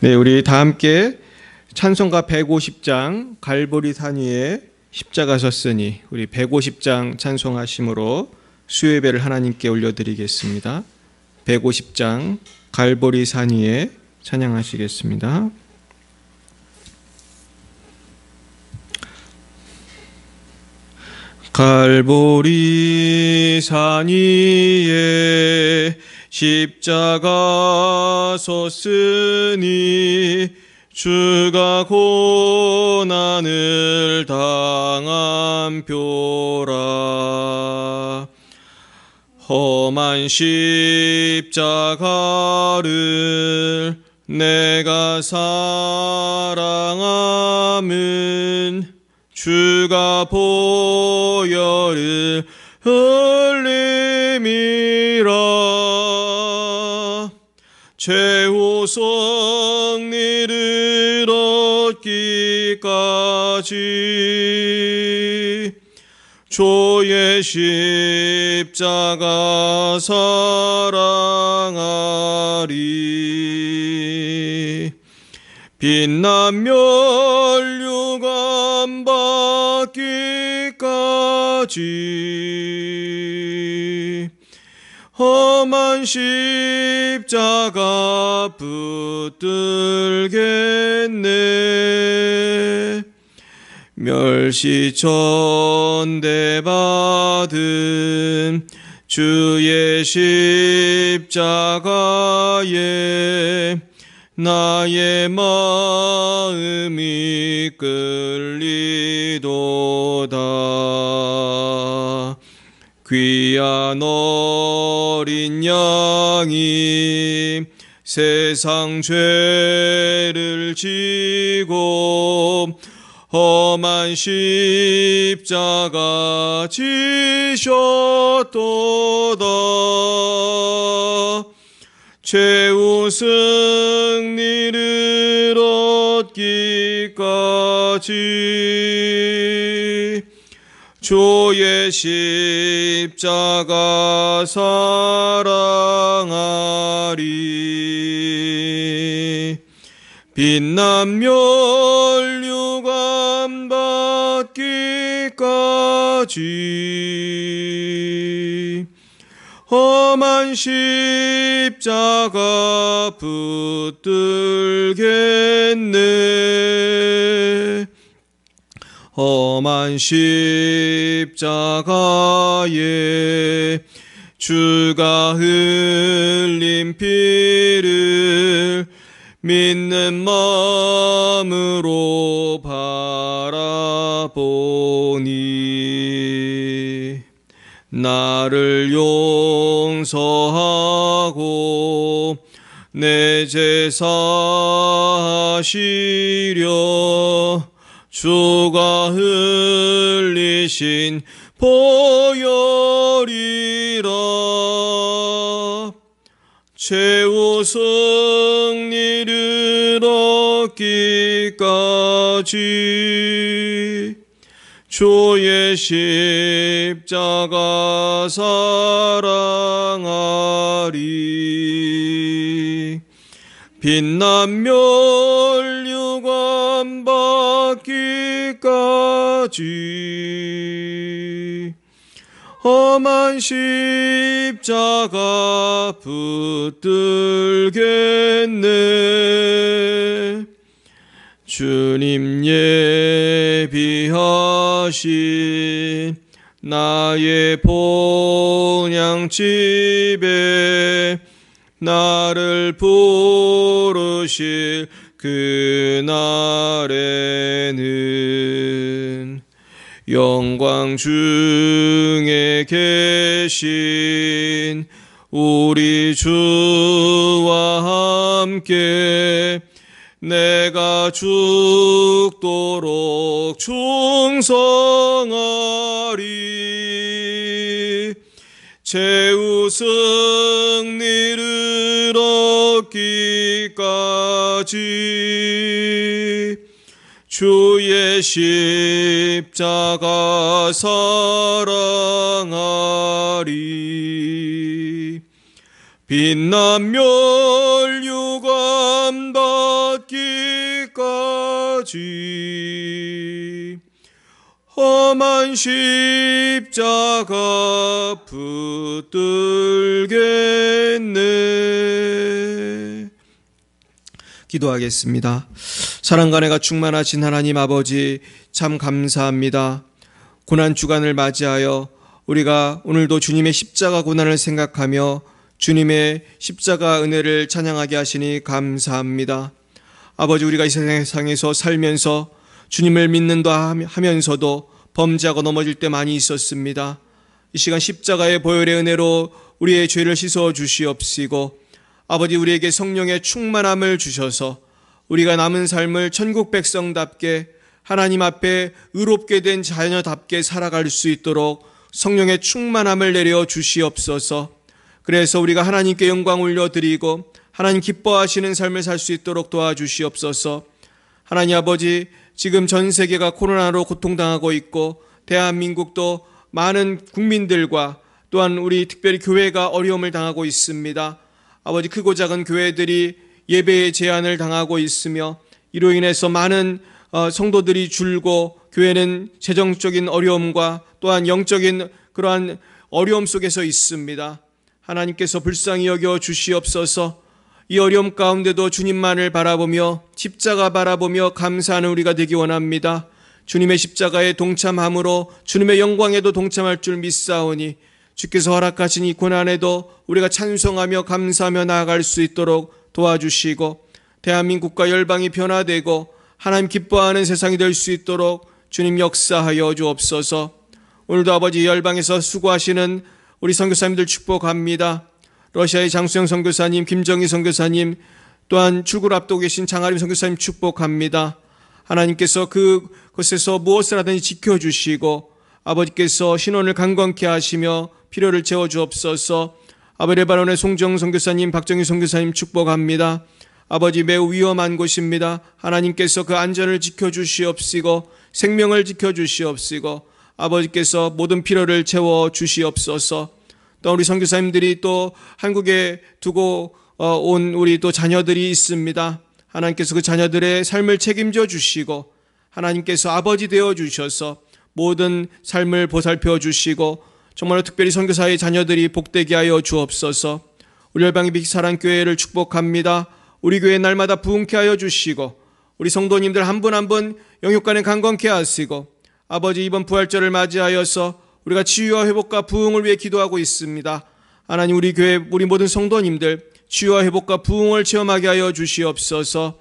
네, 우리 다 함께 찬송가 150장 갈보리 산 위에 십자가 섰으니 우리 150장 찬송하심으로 수요예배를 하나님께 올려드리겠습니다. 150장 갈보리 산 위에 찬양하시겠습니다. 갈보리 산 위에 십자가 섰으니 주가 고난을 당한 표라. 험한 십자가를 내가 사랑함은 주가 보혈을 흘림이라. 최후 승리를 얻기까지 주의 십자가 사랑하리. 빛난 멸류관 받기까지 험한 십자가 붙들겠네. 멸시천대 받은 주의 십자가에 나의 마음이 끌리도다. 귀한 어린 양이 세상 죄를 지고 험한 십자가 지셨도다. 최후 승리를 얻기까지 주의 십자가 사랑하리. 빛난 멸류관 받기까지 험한 십자가 붙들겠네. 험한 십자가에 주가 흘린 피를 믿는 마음으로 바라보니 나를 용서하고 내 죄 사하시려 주가 흘리신 보혈이라. 최후 승리를 얻기까지 주의 십자가 사랑하리. 빛난 멸류관 받기까지 험한 십자가 붙들겠네. 주님 예비하신 나의 본향집에 나를 부르실 그날에는 영광 중에 계신 우리 주와 함께 내가 죽도록 충성하리. 최후 승리를 얻기까지 주의 십자가 사랑하리. 빛난 멸류관 받 아버지, 험한 십자가 붙들겠네. 기도하겠습니다. 사랑과 은혜가 충만하신 하나님 아버지, 참 감사합니다. 고난주간을 맞이하여 우리가 오늘도 주님의 십자가 고난을 생각하며 주님의 십자가 은혜를 찬양하게 하시니 감사합니다. 아버지, 우리가 이 세상에서 살면서 주님을 믿는다 하면서도 범죄하고 넘어질 때 많이 있었습니다. 이 시간 십자가의 보혈의 은혜로 우리의 죄를 씻어 주시옵시고, 아버지, 우리에게 성령의 충만함을 주셔서 우리가 남은 삶을 천국 백성답게 하나님 앞에 의롭게 된 자녀답게 살아갈 수 있도록 성령의 충만함을 내려 주시옵소서. 그래서 우리가 하나님께 영광 올려드리고 하나님 기뻐하시는 삶을 살 수 있도록 도와주시옵소서. 하나님 아버지, 지금 전 세계가 코로나로 고통당하고 있고 대한민국도 많은 국민들과 또한 우리 특별히 교회가 어려움을 당하고 있습니다. 아버지, 크고 작은 교회들이 예배의 제한을 당하고 있으며 이로 인해서 많은 성도들이 줄고 교회는 재정적인 어려움과 또한 영적인 그러한 어려움 속에서 있습니다. 하나님께서 불쌍히 여겨 주시옵소서. 이 어려움 가운데도 주님만을 바라보며 십자가 바라보며 감사하는 우리가 되기 원합니다. 주님의 십자가에 동참함으로 주님의 영광에도 동참할 줄 믿사오니 주께서 허락하신 이 고난에도 우리가 찬송하며 감사하며 나아갈 수 있도록 도와주시고 대한민국과 열방이 변화되고 하나님 기뻐하는 세상이 될 수 있도록 주님 역사하여 주옵소서. 오늘도 아버지, 열방에서 수고하시는 우리 선교사님들 축복합니다. 러시아의 장수영 선교사님, 김정희 선교사님, 또한 출국을 앞두고 계신 장아림 선교사님 축복합니다. 하나님께서 그곳에서 무엇을 하든지 지켜주시고 아버지께서 신원을 강건케 하시며 필요를 채워주옵소서. 아버지, 레바논의 송정 선교사님, 박정희 선교사님 축복합니다. 아버지, 매우 위험한 곳입니다. 하나님께서 그 안전을 지켜주시옵시고 생명을 지켜주시옵시고 아버지께서 모든 필요를 채워주시옵소서. 또 우리 선교사님들이 또 한국에 두고 온 우리 또 자녀들이 있습니다. 하나님께서 그 자녀들의 삶을 책임져 주시고 하나님께서 아버지 되어 주셔서 모든 삶을 보살펴 주시고 정말로 특별히 선교사의 자녀들이 복되게 하여 주옵소서. 우리 열방의 빅사랑교회를 축복합니다. 우리 교회 날마다 부흥케 하여 주시고 우리 성도님들 한 분 한 분 영육간에 강건케 하시고 아버지, 이번 부활절을 맞이하여서 우리가 치유와 회복과 부흥을 위해 기도하고 있습니다. 하나님, 우리 교회 우리 모든 성도님들 치유와 회복과 부흥을 체험하게 하여 주시옵소서.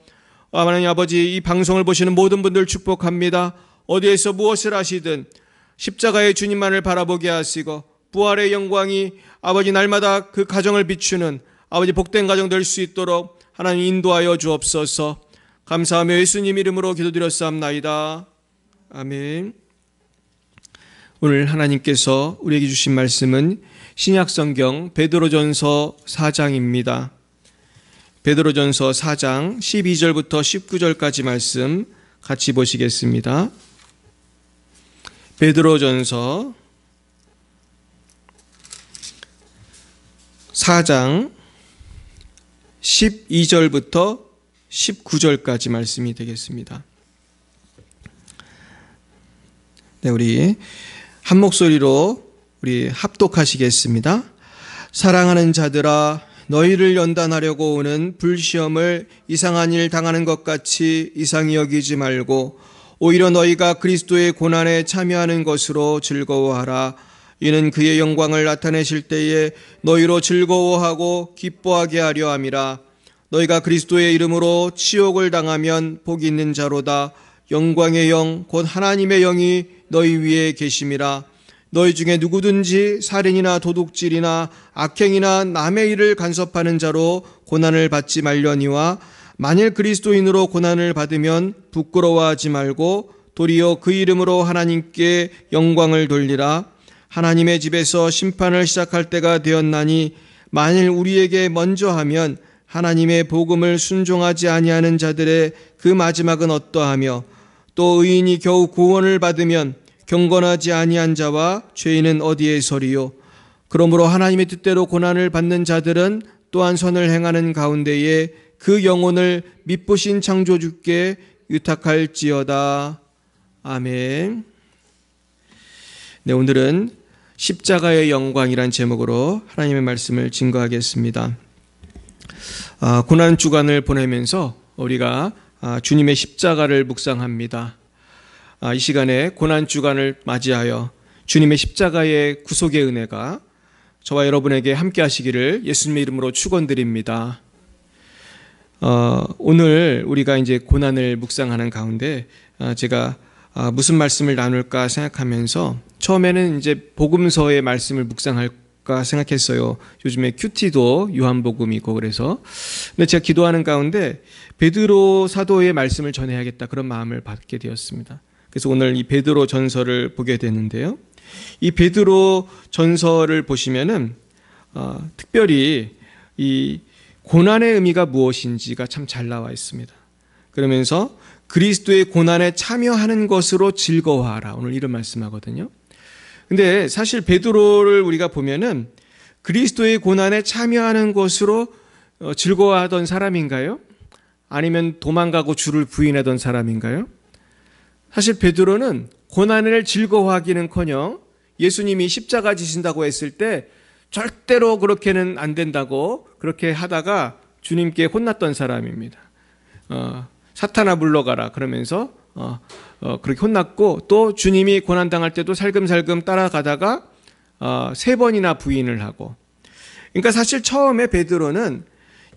하나님 아버지, 이 방송을 보시는 모든 분들 축복합니다. 어디에서 무엇을 하시든 십자가의 주님만을 바라보게 하시고 부활의 영광이 아버지 날마다 그 가정을 비추는 아버지 복된 가정 될 수 있도록 하나님 인도하여 주옵소서. 감사하며 예수님 이름으로 기도드렸사옵나이다. 아멘. 오늘 하나님께서 우리에게 주신 말씀은 신약성경 베드로전서 4장입니다. 베드로전서 4장 12절부터 19절까지 말씀 같이 보시겠습니다. 베드로전서 4장 12절부터 19절까지 말씀이 되겠습니다. 네, 우리 한 목소리로 우리 합독하시겠습니다. 사랑하는 자들아, 너희를 연단하려고 오는 불시험을 이상한 일 당하는 것 같이 이상히 여기지 말고 오히려 너희가 그리스도의 고난에 참여하는 것으로 즐거워하라. 이는 그의 영광을 나타내실 때에 너희로 즐거워하고 기뻐하게 하려 함이라. 너희가 그리스도의 이름으로 치욕을 당하면 복이 있는 자로다. 영광의 영 곧 하나님의 영이 너희 위에 계심이라. 너희 중에 누구든지 살인이나 도둑질이나 악행이나 남의 일을 간섭하는 자로 고난을 받지 말려니와 만일 그리스도인으로 고난을 받으면 부끄러워하지 말고 도리어 그 이름으로 하나님께 영광을 돌리라. 하나님의 집에서 심판을 시작할 때가 되었나니 만일 우리에게 먼저 하면 하나님의 복음을 순종하지 아니하는 자들의 그 마지막은 어떠하며 또 의인이 겨우 구원을 받으면 경건하지 아니한 자와 죄인은 어디에 서리요. 그러므로 하나님의 뜻대로 고난을 받는 자들은 또한 선을 행하는 가운데에 그 영혼을 미쁘신 창조주께 유탁할지어다. 아멘. 네, 오늘은 십자가의 영광이란 제목으로 하나님의 말씀을 증거하겠습니다. 고난 주간을 보내면서 우리가 주님의 십자가를 묵상합니다. 이 시간에 고난 주간을 맞이하여 주님의 십자가의 구속의 은혜가 저와 여러분에게 함께 하시기를 예수님의 이름으로 축원드립니다. 오늘 우리가 이제 고난을 묵상하는 가운데 제가 무슨 말씀을 나눌까 생각하면서 처음에는 이제 복음서의 말씀을 묵상할까 생각했어요. 요즘에 큐티도 요한복음이고 그래서. 근데 제가 기도하는 가운데 베드로 사도의 말씀을 전해야겠다 그런 마음을 받게 되었습니다. 그래서 오늘 이 베드로 전서를 보게 되는데요. 이 베드로 전서를 보시면은 특별히 이 고난의 의미가 무엇인지가 참 잘 나와 있습니다. 그러면서 그리스도의 고난에 참여하는 것으로 즐거워하라. 오늘 이런 말씀하거든요. 근데 사실 베드로를 우리가 보면은 그리스도의 고난에 참여하는 것으로 즐거워하던 사람인가요? 아니면 도망가고 주를 부인하던 사람인가요? 사실 베드로는 고난을 즐거워하기는커녕 예수님이 십자가 지신다고 했을 때 절대로 그렇게는 안 된다고 그렇게 하다가 주님께 혼났던 사람입니다. 사탄아 물러가라 그러면서 그렇게 혼났고, 또 주님이 고난당할 때도 살금살금 따라가다가 3번이나 부인을 하고. 그러니까 사실 처음에 베드로는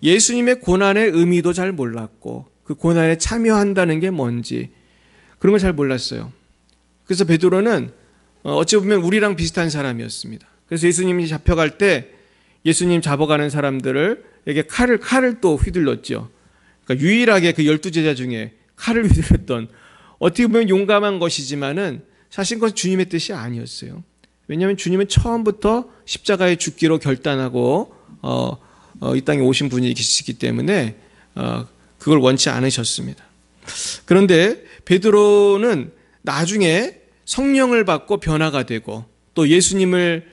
예수님의 고난의 의미도 잘 몰랐고 그 고난에 참여한다는 게 뭔지 그런 걸 잘 몰랐어요. 그래서 베드로는 어찌 보면 우리랑 비슷한 사람이었습니다. 그래서 예수님이 잡혀갈 때 예수님 잡아가는 사람들에게 칼을 또 휘둘렀죠. 그러니까 유일하게 그 12제자 중에 칼을 휘둘렀던, 어떻게 보면 용감한 것이지만은 사실 그것은 주님의 뜻이 아니었어요. 왜냐하면 주님은 처음부터 십자가에 죽기로 결단하고 이 땅에 오신 분이 계시기 때문에 그걸 원치 않으셨습니다. 그런데 베드로는 나중에 성령을 받고 변화가 되고 또 예수님을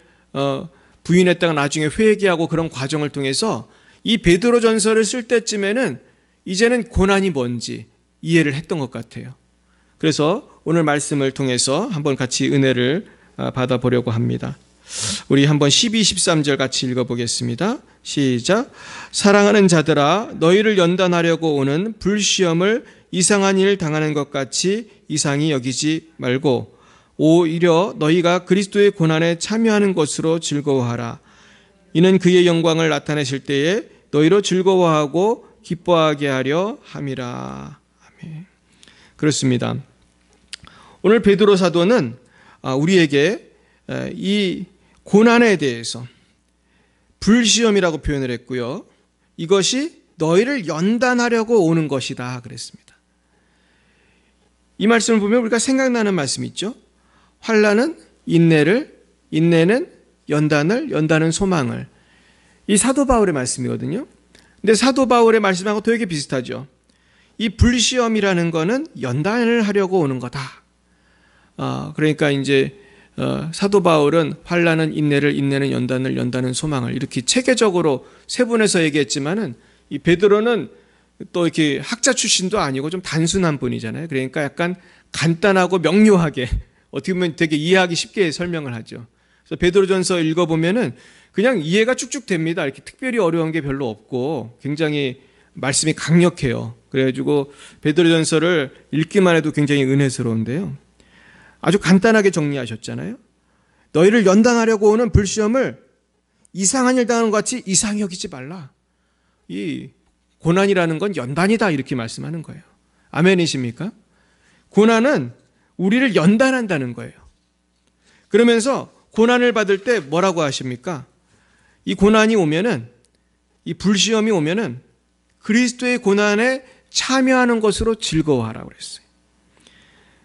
부인했다가 나중에 회개하고 그런 과정을 통해서 이 베드로 전서를 쓸 때쯤에는 이제는 고난이 뭔지 이해를 했던 것 같아요. 그래서 오늘 말씀을 통해서 한번 같이 은혜를 받아보려고 합니다. 우리 한번 12, 13절 같이 읽어보겠습니다. 시작. 사랑하는 자들아, 너희를 연단하려고 오는 불시험을 이상한 일 당하는 것 같이 이상히 여기지 말고 오히려 너희가 그리스도의 고난에 참여하는 것으로 즐거워하라. 이는 그의 영광을 나타내실 때에 너희로 즐거워하고 기뻐하게 하려 함이라. 아멘. 그렇습니다. 오늘 베드로 사도는 우리에게 이 고난에 대해서 불시험이라고 표현을 했고요. 이것이 너희를 연단하려고 오는 것이다 그랬습니다. 이 말씀을 보면 우리가 생각나는 말씀이 있죠. 환난은 인내를, 인내는 연단을, 연단은 소망을. 이 사도 바울의 말씀이거든요. 근데 사도 바울의 말씀하고 되게 비슷하죠. 이 불시험이라는 거는 연단을 하려고 오는 거다. 그러니까 이제 사도 바울은 환난은 인내를, 인내는 연단을, 연단은 소망을 이렇게 체계적으로 세분해서 얘기했지만은 이 베드로는 또 이렇게 학자 출신도 아니고 좀 단순한 분이잖아요. 그러니까 약간 간단하고 명료하게 어떻게 보면 되게 이해하기 쉽게 설명을 하죠. 그래서 베드로전서 읽어보면은 그냥 이해가 쭉쭉 됩니다. 이렇게 특별히 어려운 게 별로 없고 굉장히 말씀이 강력해요. 그래가지고 베드로전서를 읽기만 해도 굉장히 은혜스러운데요. 아주 간단하게 정리하셨잖아요. 너희를 연단하려고 오는 불시험을 이상한 일 당하는 것 같이 이상히 여기지 말라. 이 고난이라는 건 연단이다 이렇게 말씀하는 거예요. 아멘이십니까? 고난은 우리를 연단한다는 거예요. 그러면서 고난을 받을 때 뭐라고 하십니까? 이 고난이 오면은, 이 불시험이 오면은 그리스도의 고난에 참여하는 것으로 즐거워하라고 그랬어요.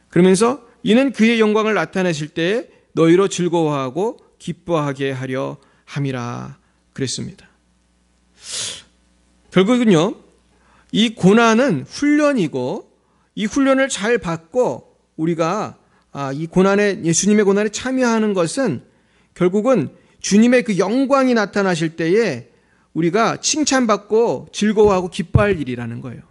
그러면서 이는 그의 영광을 나타내실 때에 너희로 즐거워하고 기뻐하게 하려 함이라 그랬습니다. 결국은요, 이 고난은 훈련이고 이 훈련을 잘 받고 우리가 이 고난에, 예수님의 고난에 참여하는 것은 결국은 주님의 그 영광이 나타나실 때에 우리가 칭찬받고 즐거워하고 기뻐할 일이라는 거예요.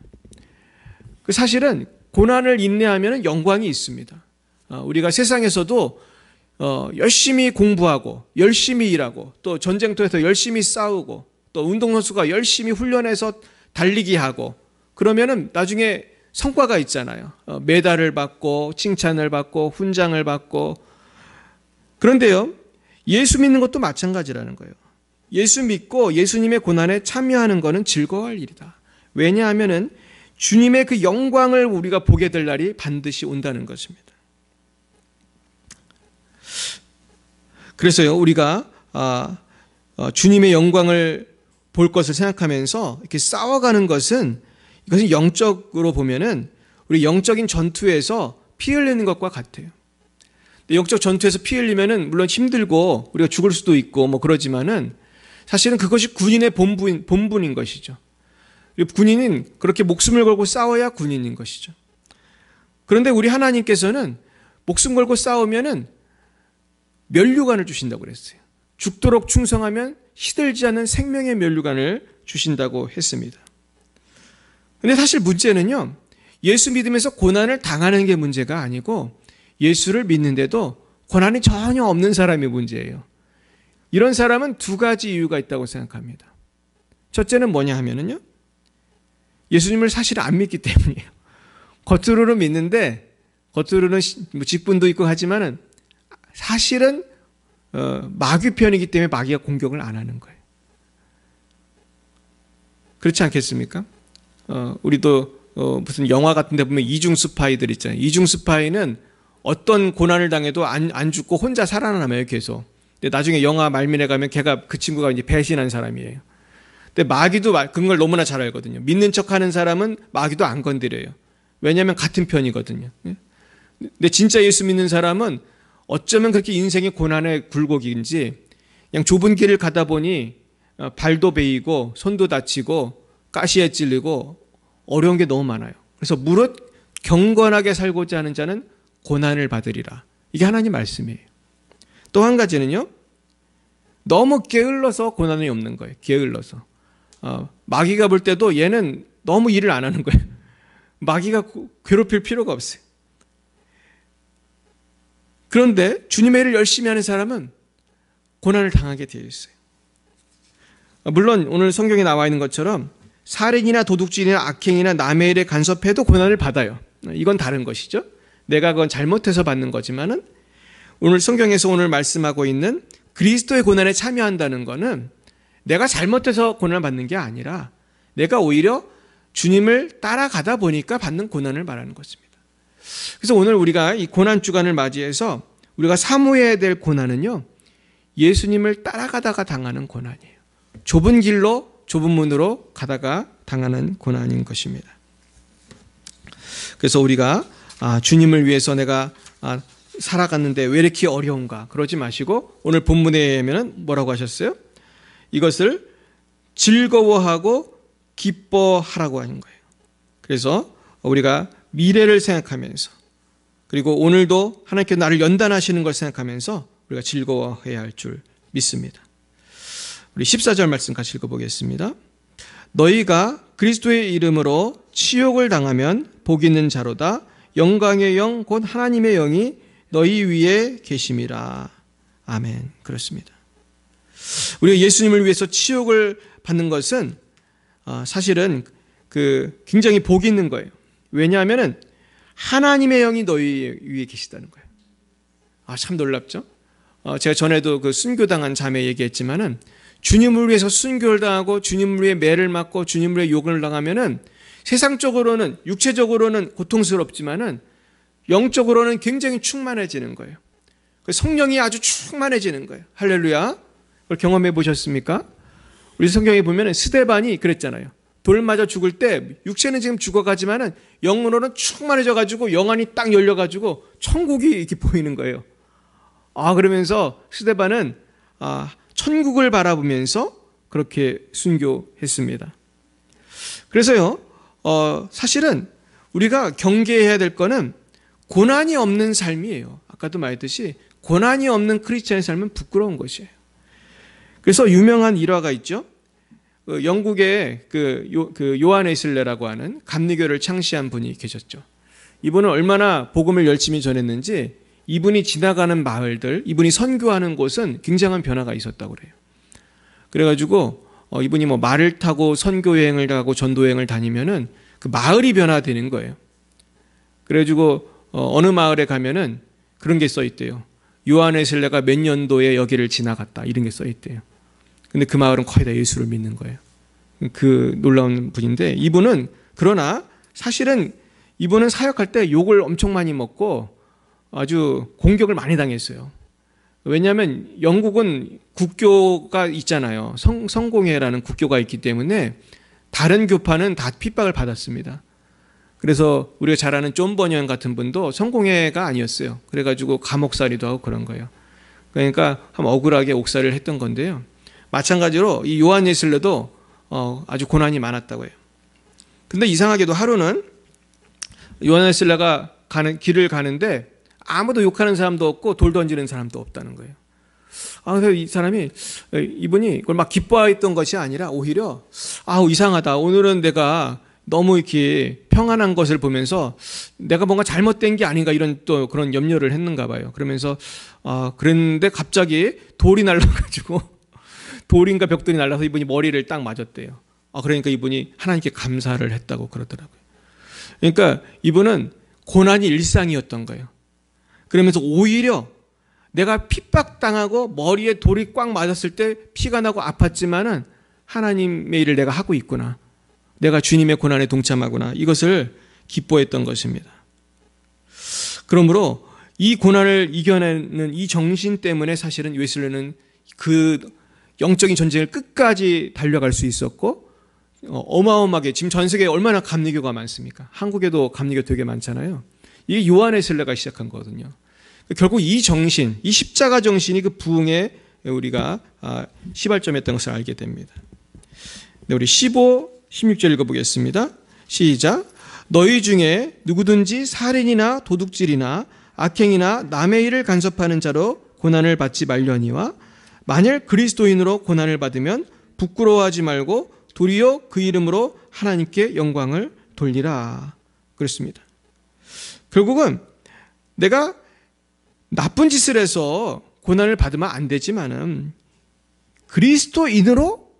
사실은 고난을 인내하면 영광이 있습니다. 우리가 세상에서도 열심히 공부하고 열심히 일하고 또 전쟁터에서 열심히 싸우고 또 운동선수가 열심히 훈련해서 달리기 하고 그러면은 나중에 성과가 있잖아요. 메달을 받고 칭찬을 받고 훈장을 받고. 그런데요, 예수 믿는 것도 마찬가지라는 거예요. 예수 믿고 예수님의 고난에 참여하는 것은 즐거워할 일이다. 왜냐하면은 주님의 그 영광을 우리가 보게 될 날이 반드시 온다는 것입니다. 그래서요, 우리가 주님의 영광을 볼 것을 생각하면서 이렇게 싸워가는 것은, 이것은 영적으로 보면은 우리 영적인 전투에서 피 흘리는 것과 같아요. 영적 전투에서 피 흘리면은 물론 힘들고 우리가 죽을 수도 있고 뭐 그러지만은 사실은 그것이 군인의 본분인 것이죠. 군인은 그렇게 목숨을 걸고 싸워야 군인인 것이죠. 그런데 우리 하나님께서는 목숨 걸고 싸우면은 면류관을 주신다고 그랬어요. 죽도록 충성하면 시들지 않는 생명의 면류관을 주신다고 했습니다. 근데 사실 문제는요, 예수 믿으면서 고난을 당하는 게 문제가 아니고 예수를 믿는데도 고난이 전혀 없는 사람이 문제예요. 이런 사람은 두 가지 이유가 있다고 생각합니다. 첫째는 뭐냐 하면은요, 예수님을 사실 안 믿기 때문이에요. 겉으로는 믿는데, 겉으로는 직분도 있고 하지만은 사실은 마귀 편이기 때문에 마귀가 공격을 안 하는 거예요. 그렇지 않겠습니까? 우리도 무슨 영화 같은 데 보면 이중 스파이들 있잖아요. 이중 스파이는 어떤 고난을 당해도 안 죽고 혼자 살아남아요, 계속. 근데 나중에 영화 말미에 가면 그 친구가 이제 배신한 사람이에요. 근데 마귀도 그걸 너무나 잘 알거든요. 믿는 척 하는 사람은 마귀도 안 건드려요. 왜냐하면 같은 편이거든요. 근데 진짜 예수 믿는 사람은 어쩌면 그렇게 인생의 고난의 굴곡인지 그냥 좁은 길을 가다 보니 발도 베이고 손도 다치고 가시에 찔리고 어려운 게 너무 많아요. 그래서 무릇 경건하게 살고자 하는 자는 고난을 받으리라. 이게 하나님 말씀이에요. 또 한 가지는요, 너무 게을러서 고난이 없는 거예요. 게을러서. 마귀가 볼 때도 얘는 너무 일을 안 하는 거예요. 마귀가 괴롭힐 필요가 없어요. 그런데 주님의 일을 열심히 하는 사람은 고난을 당하게 되어 있어요. 물론 오늘 성경에 나와 있는 것처럼 살인이나 도둑질이나 악행이나 남의 일에 간섭해도 고난을 받아요. 이건 다른 것이죠. 내가 그건 잘못해서 받는 거지만은 오늘 성경에서 오늘 말씀하고 있는 그리스도의 고난에 참여한다는 것은 내가 잘못해서 고난을 받는 게 아니라 내가 오히려 주님을 따라가다 보니까 받는 고난을 말하는 것입니다. 그래서 오늘 우리가 이 고난 주간을 맞이해서 우리가 사모해야 될 고난은요, 예수님을 따라가다가 당하는 고난이에요. 좁은 길로 좁은 문으로 가다가 당하는 고난인 것입니다. 그래서 우리가 주님을 위해서 내가 살아갔는데 왜 이렇게 어려운가 그러지 마시고 오늘 본문에 보면 뭐라고 하셨어요? 이것을 즐거워하고 기뻐하라고 하는 거예요. 그래서 우리가 미래를 생각하면서 그리고 오늘도 하나님께 나를 연단하시는 걸 생각하면서 우리가 즐거워해야 할 줄 믿습니다. 우리 14절 말씀 같이 읽어보겠습니다. 너희가 그리스도의 이름으로 치욕을 당하면 복 있는 자로다. 영광의 영 곧 하나님의 영이 너희 위에 계심이라. 아멘. 그렇습니다. 우리가 예수님을 위해서 치욕을 받는 것은 사실은 굉장히 복이 있는 거예요. 왜냐하면 하나님의 영이 너희 위에 계시다는 거예요. 참 놀랍죠? 제가 전에도 그 순교당한 자매 얘기했지만은 주님을 위해서 순교를 당하고 주님을 위해 매를 맞고 주님을 위해 욕을 당하면은 세상적으로는 육체적으로는 고통스럽지만은 영적으로는 굉장히 충만해지는 거예요. 성령이 아주 충만해지는 거예요. 할렐루야. 그걸 경험해 보셨습니까? 우리 성경에 보면은 스데반이 그랬잖아요. 돌 맞아 죽을 때 육체는 지금 죽어가지만은 영으로는 충만해져가지고 영안이 딱 열려가지고 천국이 이렇게 보이는 거예요. 그러면서 스데반은 천국을 바라보면서 그렇게 순교했습니다. 그래서요, 사실은 우리가 경계해야 될 거는 고난이 없는 삶이에요. 아까도 말했듯이 고난이 없는 크리스찬의 삶은 부끄러운 것이에요. 그래서 유명한 일화가 있죠. 영국의 요한 웨슬레라고 하는 감리교를 창시한 분이 계셨죠. 이분은 얼마나 복음을 열심히 전했는지 이분이 지나가는 마을들, 이분이 선교하는 곳은 굉장한 변화가 있었다고 그래요. 그래가지고 이분이 뭐 말을 타고 선교 여행을 가고 전도 여행을 다니면은 그 마을이 변화되는 거예요. 그래가지고 어느 마을에 가면은 그런 게 써 있대요. 요한웨슬레가 몇 년도에 여기를 지나갔다, 이런 게 써 있대요. 근데 그 마을은 거의 다 예수를 믿는 거예요. 그 놀라운 분인데, 이분은 그러나 사실은 이분은 사역할 때 욕을 엄청 많이 먹고 아주 공격을 많이 당했어요. 왜냐하면 영국은 국교가 있잖아요. 성공회라는 국교가 있기 때문에 다른 교파는 다 핍박을 받았습니다. 그래서 우리가 잘 아는 존 버니언 같은 분도 성공회가 아니었어요. 그래가지고 감옥살이도 하고 그런 거예요. 그러니까 한 억울하게 옥살이를 했던 건데요. 마찬가지로 이 요한 웨슬레도 아주 고난이 많았다고 해요. 근데 이상하게도 하루는 요한 웨슬레가 길을 가는데 아무도 욕하는 사람도 없고 돌 던지는 사람도 없다는 거예요. 그래서 이 사람이, 이분이 그걸 막 기뻐했던 것이 아니라 오히려 이상하다. 오늘은 내가 너무 이렇게 평안한 것을 보면서 내가 뭔가 잘못된 게 아닌가, 이런 또 그런 염려를 했는가 봐요. 그러면서 그랬는데 갑자기 돌이 날라가지고 돌인가 벽돌이 날라서 이분이 머리를 딱 맞았대요. 그러니까 이분이 하나님께 감사를 했다고 그러더라고요. 그러니까 이분은 고난이 일상이었던 거예요. 그러면서 오히려 내가 핍박당하고 머리에 돌이 꽉 맞았을 때 피가 나고 아팠지만은 하나님의 일을 내가 하고 있구나, 내가 주님의 고난에 동참하구나, 이것을 기뻐했던 것입니다. 그러므로 이 고난을 이겨내는 이 정신 때문에 사실은 웨슬레는 그 영적인 전쟁을 끝까지 달려갈 수 있었고, 어마어마하게 지금 전 세계에 얼마나 감리교가 많습니까? 한국에도 감리교 되게 많잖아요. 이게 요한 웨슬레가 시작한 거거든요. 결국 이 정신, 이 십자가 정신이 그 부흥에 우리가 시발점이었던 것을 알게 됩니다. 네, 우리 15, 16절 읽어보겠습니다. 시작. 너희 중에 누구든지 살인이나 도둑질이나 악행이나 남의 일을 간섭하는 자로 고난을 받지 말려니와 만일 그리스도인으로 고난을 받으면 부끄러워하지 말고 도리어 그 이름으로 하나님께 영광을 돌리라. 그렇습니다. 결국은 내가 나쁜 짓을 해서 고난을 받으면 안 되지만은 그리스도인으로,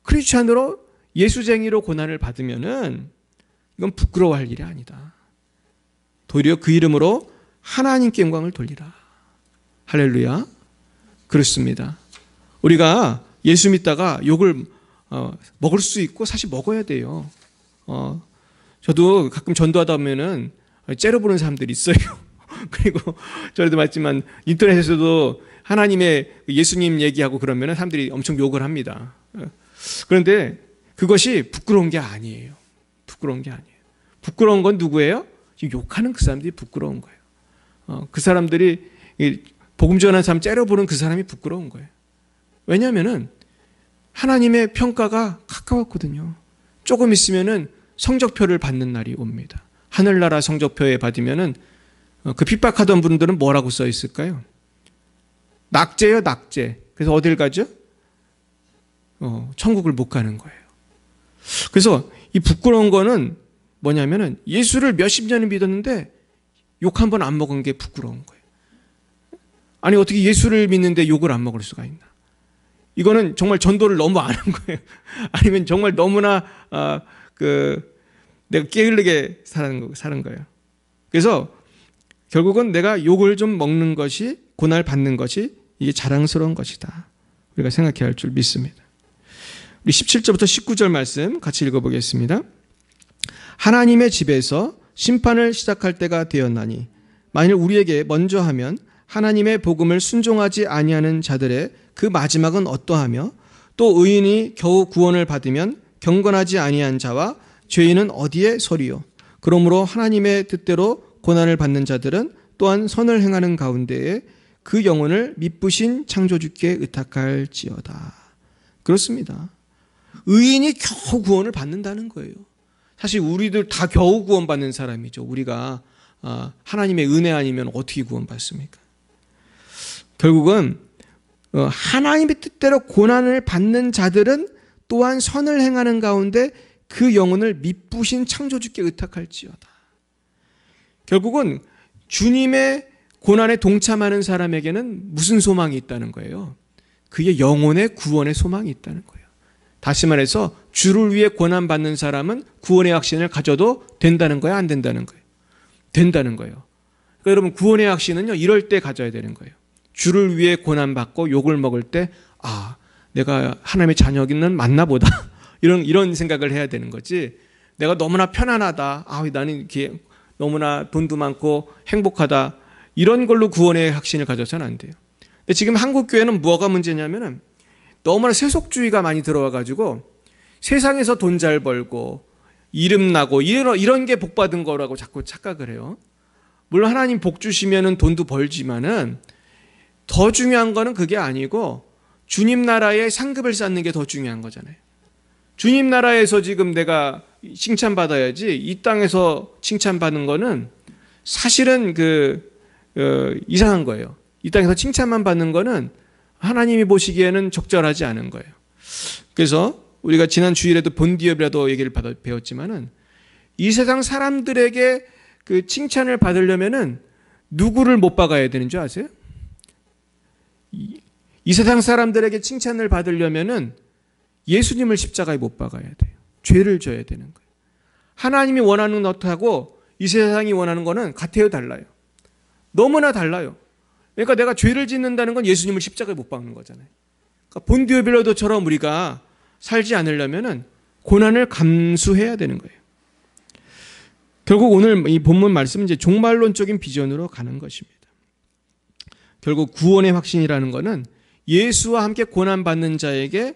크리스찬으로, 예수쟁이로 고난을 받으면은 이건 부끄러워할 일이 아니다. 도리어 그 이름으로 하나님께 영광을 돌리라. 할렐루야. 그렇습니다. 우리가 예수 믿다가 욕을 먹을 수 있고 사실 먹어야 돼요. 저도 가끔 전도하다 보면은 째려보는 사람들이 있어요. 그리고 저도 맞지만 인터넷에서도 하나님의 예수님 얘기하고 그러면 사람들이 엄청 욕을 합니다. 그런데 그것이 부끄러운 게 아니에요. 부끄러운 게 아니에요. 부끄러운 건 누구예요? 욕하는 그 사람들이 부끄러운 거예요. 그 사람들이 복음 전하는 사람 째려보는 그 사람이 부끄러운 거예요. 왜냐하면은 하나님의 평가가 가까웠거든요. 조금 있으면은 성적표를 받는 날이 옵니다. 하늘나라 성적표에 받으면은 그 핍박하던 분들은 뭐라고 써 있을까요? 낙제요, 낙제. 그래서 어딜 가죠? 천국을 못 가는 거예요. 그래서 이 부끄러운 거는 뭐냐면은 예수를 몇십 년을 믿었는데 욕 한 번 안 먹은 게 부끄러운 거예요. 아니 어떻게 예수를 믿는데 욕을 안 먹을 수가 있나? 이거는 정말 전도를 너무 안 한 거예요. 아니면 정말 너무나 내가 게을르게 사는 거예요. 그래서 결국은 내가 욕을 좀 먹는 것이, 고난을 받는 것이 이게 자랑스러운 것이다. 우리가 생각해야 할 줄 믿습니다. 우리 17절부터 19절 말씀 같이 읽어보겠습니다. 하나님의 집에서 심판을 시작할 때가 되었나니 만일 우리에게 먼저 하면 하나님의 복음을 순종하지 아니하는 자들의 그 마지막은 어떠하며 또 의인이 겨우 구원을 받으면 경건하지 아니한 자와 죄인은 어디에 서리요. 그러므로 하나님의 뜻대로 고난을 받는 자들은 또한 선을 행하는 가운데에 그 영혼을 미쁘신 창조주께 의탁할지어다. 그렇습니다. 의인이 겨우 구원을 받는다는 거예요. 사실 우리들 다 겨우 구원받는 사람이죠. 우리가 하나님의 은혜 아니면 어떻게 구원받습니까? 결국은 하나님의 뜻대로 고난을 받는 자들은 또한 선을 행하는 가운데 그 영혼을 미쁘신 창조주께 의탁할지어다. 결국은 주님의 고난에 동참하는 사람에게는 무슨 소망이 있다는 거예요? 그의 영혼의 구원의 소망이 있다는 거예요. 다시 말해서 주를 위해 고난받는 사람은 구원의 확신을 가져도 된다는 거야, 안 된다는 거예요? 된다는 거예요. 그러니까 여러분, 구원의 확신은요, 이럴 때 가져야 되는 거예요. 주를 위해 고난받고 욕을 먹을 때, 아, 내가 하나님의 자녀는 맞나 보다. 이런 생각을 해야 되는 거지. 내가 너무나 편안하다. 아, 나는 이렇게 너무나 돈도 많고 행복하다. 이런 걸로 구원의 확신을 가져서는 안 돼요. 근데 지금 한국 교회는 뭐가 문제냐면은 너무나 세속주의가 많이 들어와가지고 세상에서 돈 잘 벌고 이름 나고 이런 게 복 받은 거라고 자꾸 착각을 해요. 물론 하나님 복 주시면은 돈도 벌지만은 더 중요한 거는 그게 아니고 주님 나라에 상급을 쌓는 게 더 중요한 거잖아요. 주님 나라에서 지금 내가 칭찬받아야지 이 땅에서 칭찬받는 거는 사실은 이상한 거예요. 이 땅에서 칭찬만 받는 거는 하나님이 보시기에는 적절하지 않은 거예요. 그래서 우리가 지난 주일에도 본디업이라도 얘기를 배웠지만은 이 세상 사람들에게 그 칭찬을 받으려면은 누구를 못 박아야 되는 줄 아세요? 이 세상 사람들에게 칭찬을 받으려면은 예수님을 십자가에 못 박아야 돼요. 죄를 져야 되는 거예요. 하나님이 원하는 것하고 이 세상이 원하는 거는 같아요, 달라요? 너무나 달라요. 그러니까 내가 죄를 짓는다는 건 예수님을 십자가에 못 박는 거잖아요. 그러니까 본디오 빌라도처럼 우리가 살지 않으려면은 고난을 감수해야 되는 거예요. 결국 오늘 이 본문 말씀은 이제 종말론적인 비전으로 가는 것입니다. 결국 구원의 확신이라는 것은 예수와 함께 고난받는 자에게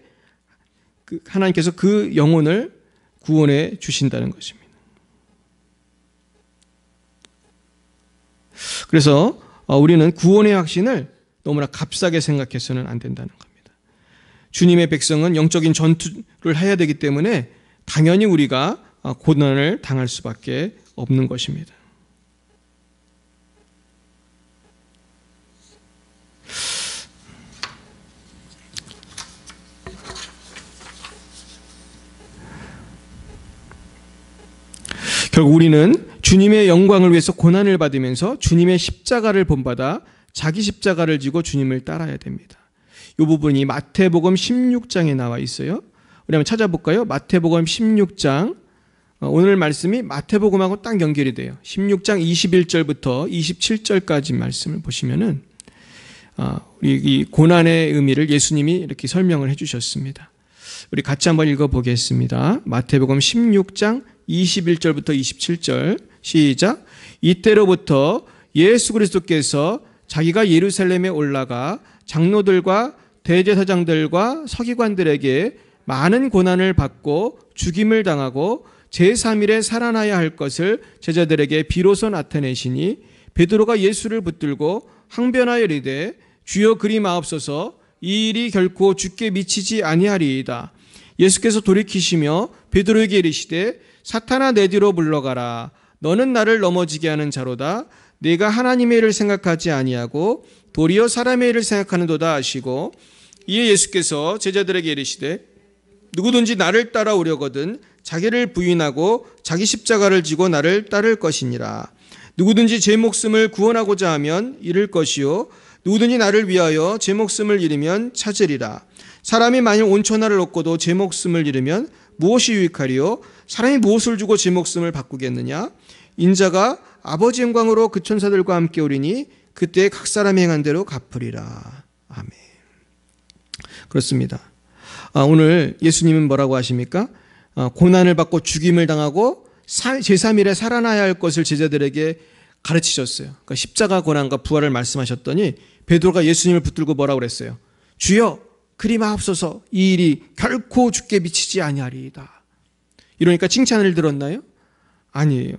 하나님께서 그 영혼을 구원해 주신다는 것입니다. 그래서 우리는 구원의 확신을 너무나 값싸게 생각해서는 안 된다는 겁니다. 주님의 백성은 영적인 전투를 해야 되기 때문에 당연히 우리가 고난을 당할 수밖에 없는 것입니다. 결국 우리는 주님의 영광을 위해서 고난을 받으면서 주님의 십자가를 본받아 자기 십자가를 지고 주님을 따라야 됩니다. 이 부분이 마태복음 16장에 나와 있어요. 우리 한번 찾아볼까요? 마태복음 16장. 오늘 말씀이 마태복음하고 딱 연결이 돼요. 16장 21절부터 27절까지 말씀을 보시면은 우리 이 고난의 의미를 예수님이 이렇게 설명을 해주셨습니다. 우리 같이 한번 읽어보겠습니다. 마태복음 16장 21절부터 27절 시작. 이때로부터 예수 그리스도께서 자기가 예루살렘에 올라가 장로들과 대제사장들과 서기관들에게 많은 고난을 받고 죽임을 당하고 제3일에 살아나야 할 것을 제자들에게 비로소 나타내시니 베드로가 예수를 붙들고 항변하여 이르되 주여 그리 마옵소서 이 일이 결코 주께 미치지 아니하리이다. 예수께서 돌이키시며 베드로에게 이르시되 사탄아 내 뒤로 물러가라. 너는 나를 넘어지게 하는 자로다. 내가 하나님의 일을 생각하지 아니하고 도리어 사람의 일을 생각하는도다 하시고 이에 예수께서 제자들에게 이르시되 누구든지 나를 따라오려거든 자기를 부인하고 자기 십자가를 지고 나를 따를 것이니라. 누구든지 제 목숨을 구원하고자 하면 잃을 것이요 누구든지 나를 위하여 제 목숨을 잃으면 찾으리라. 사람이 만일 온 천하를 얻고도 제 목숨을 잃으면 무엇이 유익하리요? 사람이 무엇을 주고 제 목숨을 바꾸겠느냐? 인자가 아버지 영광으로 그 천사들과 함께 오리니 그때 각 사람이 행한 대로 갚으리라. 아멘. 그렇습니다. 오늘 예수님은 뭐라고 하십니까? 고난을 받고 죽임을 당하고 제3일에 살아나야 할 것을 제자들에게 가르치셨어요. 그러니까 십자가 고난과 부활을 말씀하셨더니 베드로가 예수님을 붙들고 뭐라고 그랬어요? 주여 그리 마옵소서 이 일이 결코 주께 미치지 아니하리이다. 이러니까 칭찬을 들었나요? 아니에요.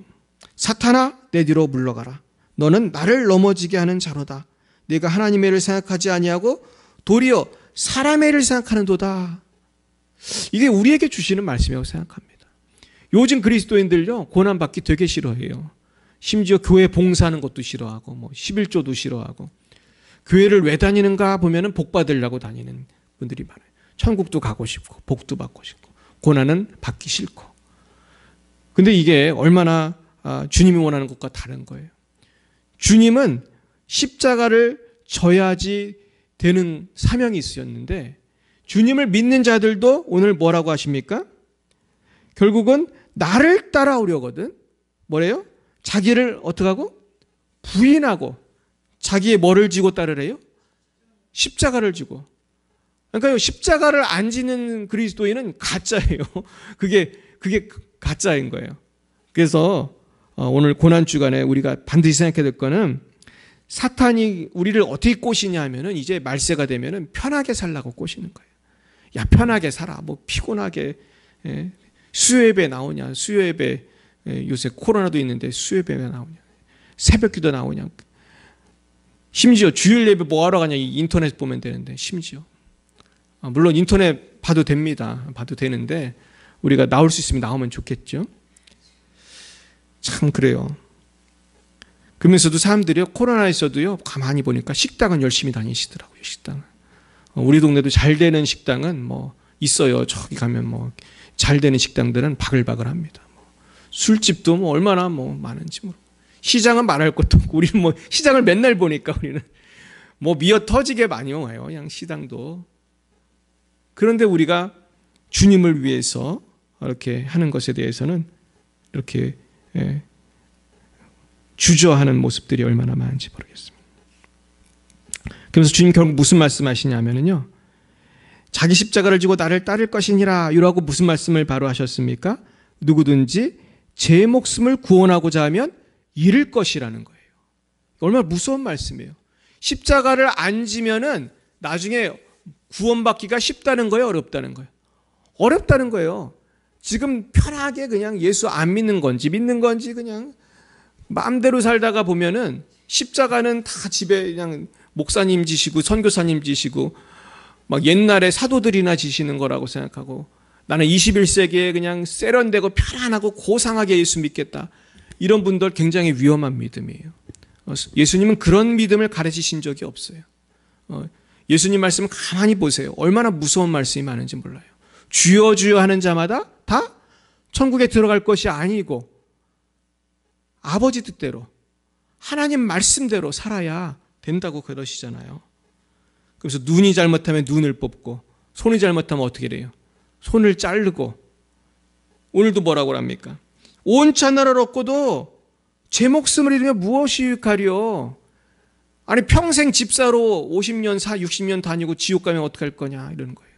사탄아 내 뒤로 물러가라. 너는 나를 넘어지게 하는 자로다. 내가 하나님의 일을 생각하지 아니하고 도리어 사람의 일을 생각하는도다. 이게 우리에게 주시는 말씀이라고 생각합니다. 요즘 그리스도인들요 고난받기 되게 싫어해요. 심지어 교회 봉사하는 것도 싫어하고 11조도 싫어하고 교회를 왜 다니는가 보면은 복 받으려고 다니는 분들이 많아요. 천국도 가고 싶고 복도 받고 싶고 고난은 받기 싫고. 근데 이게 얼마나 주님이 원하는 것과 다른 거예요. 주님은 십자가를 져야지 되는 사명이 있었는데 주님을 믿는 자들도 오늘 뭐라고 하십니까? 결국은 나를 따라오려거든. 뭐래요? 자기를 어떻게 하고? 부인하고 자기의 뭐를 지고 따르래요? 십자가를 지고. 그러니까 십자가를 안 지는 그리스도인은 가짜예요. 그게 가짜인 거예요. 그래서 오늘 고난주간에 우리가 반드시 생각해야 될 거는 사탄이 우리를 어떻게 꼬시냐 하면은 이제 말세가 되면은 편하게 살라고 꼬시는 거예요. 야, 편하게 살아. 뭐 피곤하게 수요예배 나오냐. 수요예배 요새 코로나도 있는데 수요예배가 나오냐. 새벽기도 나오냐. 심지어 주일 예배 뭐 하러 가냐. 인터넷 보면 되는데 심지어. 물론 인터넷 봐도 됩니다. 봐도 되는데 우리가 나올 수 있으면 나오면 좋겠죠. 참 그래요. 그러면서도 사람들이 코로나에서도요 가만히 보니까 식당은 열심히 다니시더라고요. 식당은. 우리 동네도 잘 되는 식당은 뭐 있어요. 저기 가면 뭐 잘 되는 식당들은 바글바글합니다. 술집도 뭐 얼마나 뭐 많은지 모르고. 시장은 말할 것도 없고 우리는 뭐 시장을 맨날 보니까 우리는 뭐 미어 터지게 많이 와요. 그냥 시장도. 그런데 우리가 주님을 위해서 이렇게 하는 것에 대해서는 이렇게 주저하는 모습들이 얼마나 많은지 모르겠습니다. 그래서 주님 결국 무슨 말씀하시냐면요. 자기 십자가를 지고 나를 따를 것이니라 이라고 무슨 말씀을 바로 하셨습니까? 누구든지 제 목숨을 구원하고자 하면 잃을 것이라는 거예요. 얼마나 무서운 말씀이에요. 십자가를 안 지면은 나중에 구원받기가 쉽다는 거예요? 어렵다는 거예요? 어렵다는 거예요. 지금 편하게 그냥 예수 안 믿는 건지 그냥 마음대로 살다가 보면은 십자가는 다 집에 그냥 목사님 지시고 선교사님 지시고 막 옛날에 사도들이나 지시는 거라고 생각하고 나는 21세기에 그냥 세련되고 편안하고 고상하게 예수 믿겠다. 이런 분들 굉장히 위험한 믿음이에요. 예수님은 그런 믿음을 가르치신 적이 없어요. 예수님 말씀 가만히 보세요. 얼마나 무서운 말씀이 많은지 몰라요. 주여 주여 하는 자마다 다 천국에 들어갈 것이 아니고 아버지 뜻대로 하나님 말씀대로 살아야 된다고 그러시잖아요. 그래서 눈이 잘못하면 눈을 뽑고 손이 잘못하면 어떻게 돼요? 손을 자르고 오늘도 뭐라고 합니까? 온 천하를 얻고도 제 목숨을 잃으면 무엇이 유익하리요? 아니 평생 집사로 50년, 60년 다니고 지옥 가면 어떡할 거냐 이러는 거예요.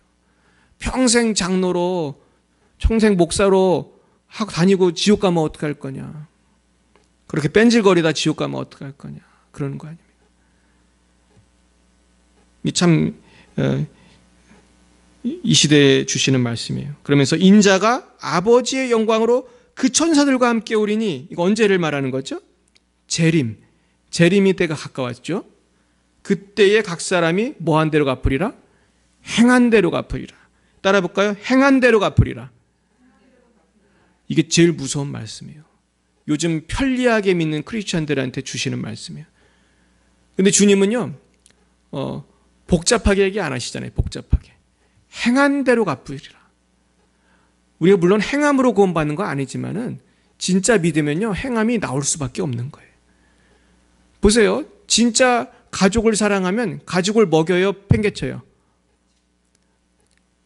평생 장로로 평생 목사로 하고 다니고 지옥 가면 어떡할 거냐. 그렇게 뺀질거리다 지옥 가면 어떡할 거냐. 그러는 거 아닙니까? 참 이 시대에 주시는 말씀이에요. 그러면서 인자가 아버지의 영광으로 그 천사들과 함께 오리니 이거 언제를 말하는 거죠? 재림이 때가 가까웠죠. 그때에 각 사람이 뭐한 대로 갚으리라? 행한 대로 갚으리라. 따라 볼까요? 행한 대로 갚으리라. 이게 제일 무서운 말씀이에요. 요즘 편리하게 믿는 크리스천들한테 주시는 말씀이에요. 근데 주님은요, 복잡하게 얘기 안 하시잖아요. 복잡하게. 행한 대로 갚으리라. 우리가 물론 행함으로 구원받는 거 아니지만은 진짜 믿으면요, 행함이 나올 수밖에 없는 거예요. 보세요. 진짜 가족을 사랑하면 가족을 먹여요, 팽개쳐요?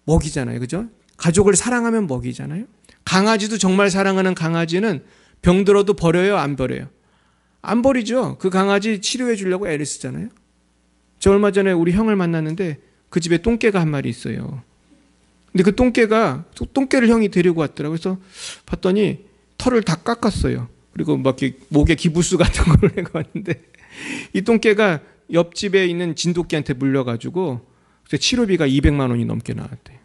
먹이잖아요. 그죠? 가족을 사랑하면 먹이잖아요. 강아지도 정말 사랑하는 강아지는 병들어도 버려요, 안 버려요? 안 버리죠. 그 강아지 치료해 주려고 애를 쓰잖아요. 저 얼마 전에 우리 형을 만났는데 그 집에 똥개가 한 마리 있어요. 근데 그 똥개를 형이 데리고 왔더라고요. 그래서 봤더니 털을 다 깎았어요. 그리고 막 목에 기부스 같은 걸 내고 왔는데 이 똥개가 옆집에 있는 진돗개한테 물려가지고 치료비가 200만 원이 넘게 나왔대요.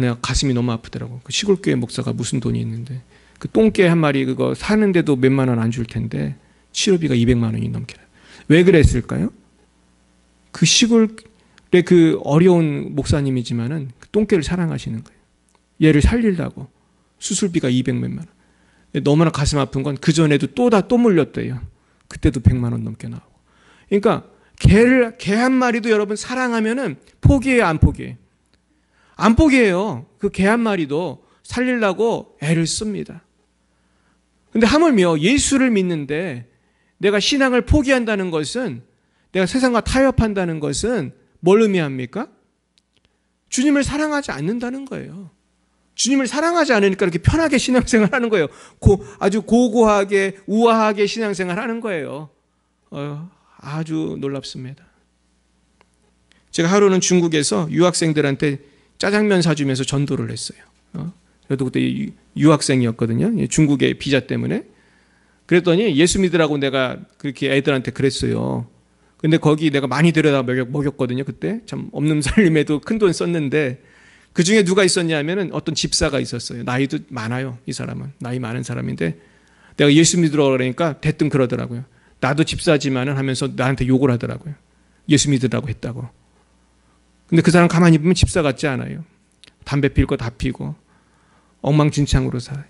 내가 가슴이 너무 아프더라고. 그 시골교회 목사가 무슨 돈이 있는데 그 똥개 한 마리 그거 사는데도 몇만 원 안 줄 텐데 치료비가 200만 원이 넘게 나요. 왜 그랬을까요? 그 시골의 그 어려운 목사님이지만은 그 똥개를 사랑하시는 거예요. 얘를 살리려고 수술비가 200몇만 원. 너무나 가슴 아픈 건 그 전에도 또 물렸대요. 그때도 100만 원 넘게 나오고. 그러니까 개 한 마리도 여러분 사랑하면은 포기해요, 안 포기해요? 안 포기해요. 그 개 한 마리도 살리려고 애를 씁니다. 근데 하물며 예수를 믿는데 내가 신앙을 포기한다는 것은, 내가 세상과 타협한다는 것은 뭘 의미합니까? 주님을 사랑하지 않는다는 거예요. 주님을 사랑하지 않으니까 이렇게 편하게 신앙생활 하는 거예요. 아주 고고하게 우아하게 신앙생활 하는 거예요. 아주 놀랍습니다. 제가 하루는 중국에서 유학생들한테 짜장면 사주면서 전도를 했어요. 저도 그때 유학생이었거든요. 중국의 비자 때문에. 그랬더니 예수 믿으라고 내가 그렇게 애들한테 그랬어요. 근데 거기 내가 많이 데려다 먹였거든요. 그때 참 없는 살림에도 큰 돈 썼는데, 그 중에 누가 있었냐면은 어떤 집사가 있었어요. 나이도 많아요. 이 사람은 나이 많은 사람인데, 내가 예수 믿으라고 그러니까 대뜸 그러더라고요. 나도 집사지만은 하면서 나한테 욕을 하더라고요. 예수 믿으라고 했다고. 근데 그 사람 가만히 보면 집사 같지 않아요. 담배 피울 거 다 피고 엉망진창으로 살아요.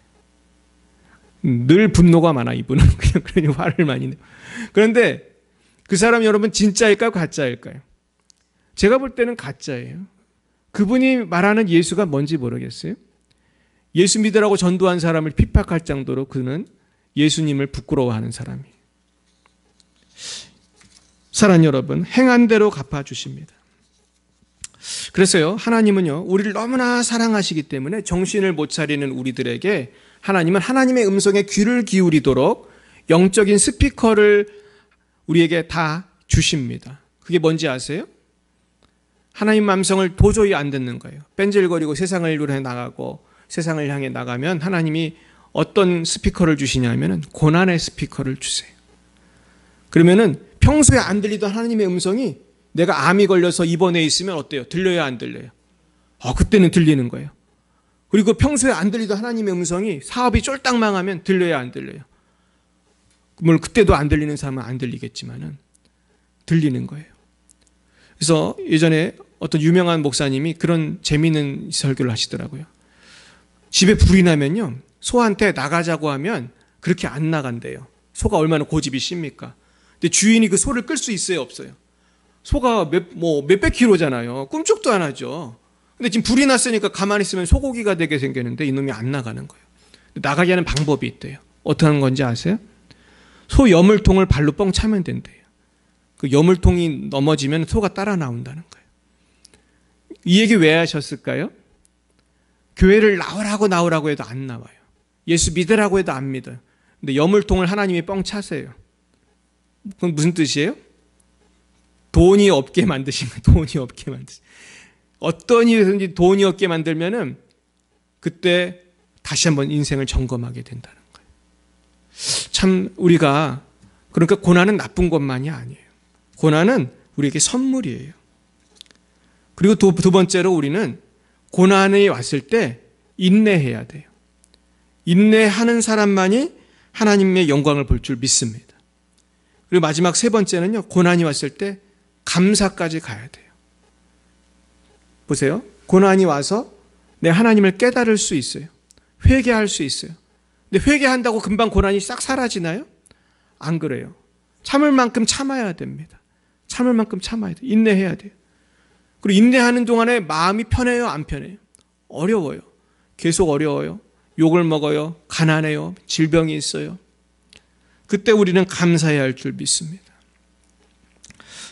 늘 분노가 많아, 이분은. 그냥 그러니 화를 많이 내요. 그런데 그 사람 여러분 진짜일까요? 가짜일까요? 제가 볼 때는 가짜예요. 그분이 말하는 예수가 뭔지 모르겠어요. 예수 믿으라고 전도한 사람을 핍박할 정도로 그는 예수님을 부끄러워하는 사람이에요. 사랑 여러분, 행한 대로 갚아주십니다. 그래서요, 하나님은요, 우리를 너무나 사랑하시기 때문에 정신을 못 차리는 우리들에게 하나님은 하나님의 음성에 귀를 기울이도록 영적인 스피커를 우리에게 다 주십니다. 그게 뭔지 아세요? 하나님 음성을 도저히 안 듣는 거예요. 뺀질거리고 세상을 향해 나가고 세상을 향해 나가면 하나님이 어떤 스피커를 주시냐면은 고난의 스피커를 주세요. 그러면은 평소에 안 들리던 하나님의 음성이 내가 암이 걸려서 입원해 있으면 어때요? 들려요, 안 들려요? 그때는 들리는 거예요. 그리고 평소에 안 들리던 하나님의 음성이 사업이 쫄딱 망하면 들려요, 안 들려요? 물론 그때도 안 들리는 사람은 안 들리겠지만은 들리는 거예요. 그래서 예전에 어떤 유명한 목사님이 그런 재미있는 설교를 하시더라고요. 집에 불이 나면요, 소한테 나가자고 하면 그렇게 안 나간대요. 소가 얼마나 고집이 셉니까? 근데 주인이 그 소를 끌 수 있어요, 없어요? 소가 몇백 킬로잖아요. 꿈쩍도 안 하죠. 근데 지금 불이 났으니까 가만히 있으면 소고기가 되게 생겼는데 이놈이 안 나가는 거예요. 나가게 하는 방법이 있대요. 어떻게 하는 건지 아세요? 소 여물통을 발로 뻥 차면 된대요. 그 여물통이 넘어지면 소가 따라 나온다는 거예요. 이 얘기 왜 하셨을까요? 교회를 나오라고 해도 안 나와요. 예수 믿으라고 해도 안 믿어요. 근데 여물통을 하나님이 뻥 차세요. 그건 무슨 뜻이에요? 돈이 없게 만드신 거예요. 돈이 없게 만드신. 어떤 이유든지 돈이 없게 만들면은 그때 다시 한번 인생을 점검하게 된다는 거예요. 참 우리가, 그러니까 고난은 나쁜 것만이 아니에요. 고난은 우리에게 선물이에요. 그리고 두 번째로 우리는 고난이 왔을 때 인내해야 돼요. 인내하는 사람만이 하나님의 영광을 볼 줄 믿습니다. 그리고 마지막 세 번째는요, 고난이 왔을 때 감사까지 가야 돼요. 보세요. 고난이 와서 내 하나님을 깨달을 수 있어요. 회개할 수 있어요. 근데 회개한다고 금방 고난이 싹 사라지나요? 안 그래요. 참을 만큼 참아야 됩니다. 참을 만큼 참아야 돼요. 인내해야 돼요. 그리고 인내하는 동안에 마음이 편해요, 안 편해요? 어려워요. 계속 어려워요. 욕을 먹어요. 가난해요. 질병이 있어요. 그때 우리는 감사해야 할 줄 믿습니다.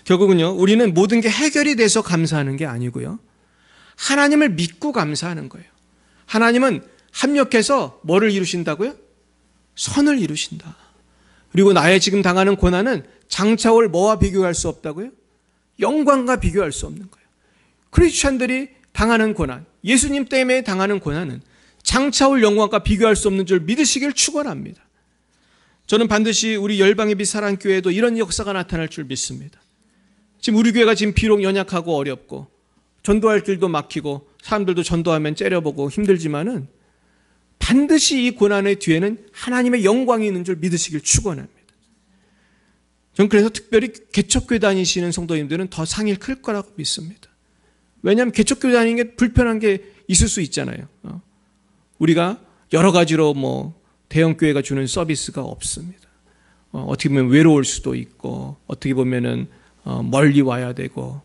결국은요, 우리는 모든 게 해결이 돼서 감사하는 게 아니고요, 하나님을 믿고 감사하는 거예요. 하나님은 합력해서 뭐를 이루신다고요? 선을 이루신다. 그리고 나의 지금 당하는 고난은 장차올 뭐와 비교할 수 없다고요? 영광과 비교할 수 없는 거예요. 크리스찬들이 당하는 고난, 예수님 때문에 당하는 고난은 장차올 영광과 비교할 수 없는 줄 믿으시길 축원합니다. 저는 반드시 우리 열방의 빛 사랑교회에도 이런 역사가 나타날 줄 믿습니다. 지금 우리 교회가 지금 비록 연약하고 어렵고 전도할 길도 막히고 사람들도 전도하면 째려보고 힘들지만은 반드시 이 고난의 뒤에는 하나님의 영광이 있는 줄 믿으시길 축원합니다. 전 그래서 특별히 개척교회 다니시는 성도님들은 더 상일 클 거라고 믿습니다. 왜냐하면 개척교회 다니는 게 불편한 게 있을 수 있잖아요. 우리가 여러 가지로 대형교회가 주는 서비스가 없습니다. 어떻게 보면 외로울 수도 있고, 어떻게 보면은 멀리 와야 되고,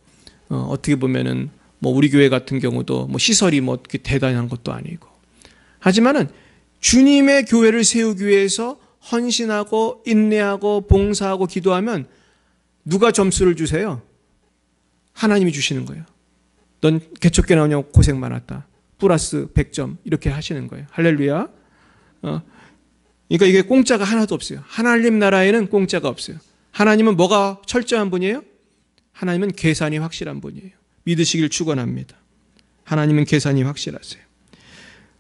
어떻게 보면은 우리 교회 같은 경우도 시설이 대단한 것도 아니고. 하지만은 주님의 교회를 세우기 위해서 헌신하고 인내하고 봉사하고 기도하면 누가 점수를 주세요? 하나님이 주시는 거예요. 넌 개척교회 나오냐고 고생 많았다. 플러스 100점 이렇게 하시는 거예요. 할렐루야. 그러니까 이게 공짜가 하나도 없어요. 하나님 나라에는 공짜가 없어요. 하나님은 뭐가 철저한 분이에요? 하나님은 계산이 확실한 분이에요. 믿으시길 축원합니다. 하나님은 계산이 확실하세요.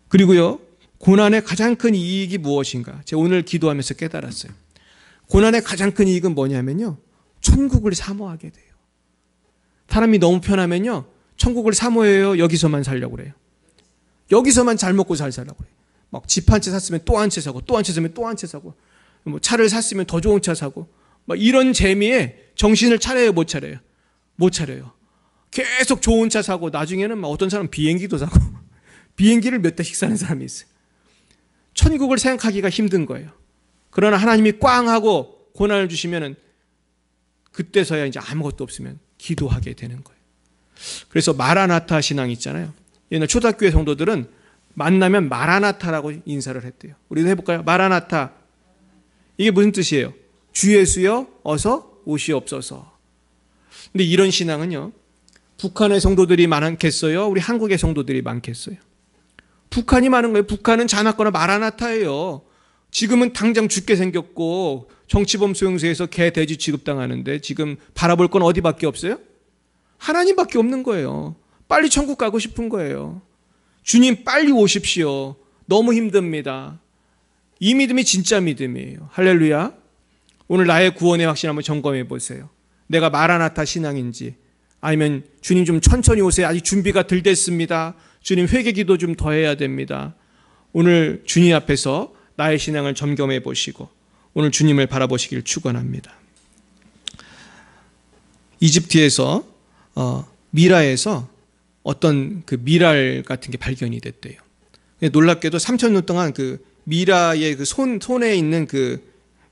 그리고요, 고난의 가장 큰 이익이 무엇인가? 제가 오늘 기도하면서 깨달았어요. 고난의 가장 큰 이익은 뭐냐면요, 천국을 사모하게 돼요. 사람이 너무 편하면요, 천국을 사모해요. 여기서만 살려고 그래요. 여기서만 잘 먹고 잘 살라고 그래요. 막 집 한 채 샀으면 또 한 채 사고, 또 한 채 사면 또 한 채 사고, 뭐 차를 샀으면 더 좋은 차 사고, 막 이런 재미에 정신을 차려요, 못 차려요? 못 차려요. 계속 좋은 차 사고, 나중에는 막 어떤 사람은 비행기도 사고, 비행기를 몇 대씩 사는 사람이 있어요. 천국을 생각하기가 힘든 거예요. 그러나 하나님이 꽝 하고 고난을 주시면은 그때서야 이제 아무것도 없으면 기도하게 되는 거예요. 그래서 마라나타 신앙 있잖아요. 옛날 초등학교의 성도들은 만나면 마라나타라고 인사를 했대요. 우리도 해볼까요? 마라나타. 이게 무슨 뜻이에요? 주 예수여 어서 오시옵소서. 근데 이런 신앙은요, 북한의 성도들이 많겠어요? 우리 한국의 성도들이 많겠어요? 북한이 많은 거예요. 북한은 자나거나 마라나타예요. 지금은 당장 죽게 생겼고 정치범 수용소에서 개 돼지 취급당하는데 지금 바라볼 건 어디밖에 없어요? 하나님밖에 없는 거예요. 빨리 천국 가고 싶은 거예요. 주님 빨리 오십시오. 너무 힘듭니다. 이 믿음이 진짜 믿음이에요. 할렐루야. 오늘 나의 구원의 확신 한번 점검해 보세요. 내가 마라나타 신앙인지, 아니면 주님 좀 천천히 오세요. 아직 준비가 덜 됐습니다. 주님 회개 기도 좀 더 해야 됩니다. 오늘 주님 앞에서 나의 신앙을 점검해 보시고 오늘 주님을 바라보시길 축원합니다. 이집트에서 미라에서 어떤 그 미랄 같은 게 발견이 됐대요. 놀랍게도 3,000년 동안 그 미라의 그 손에 있는 그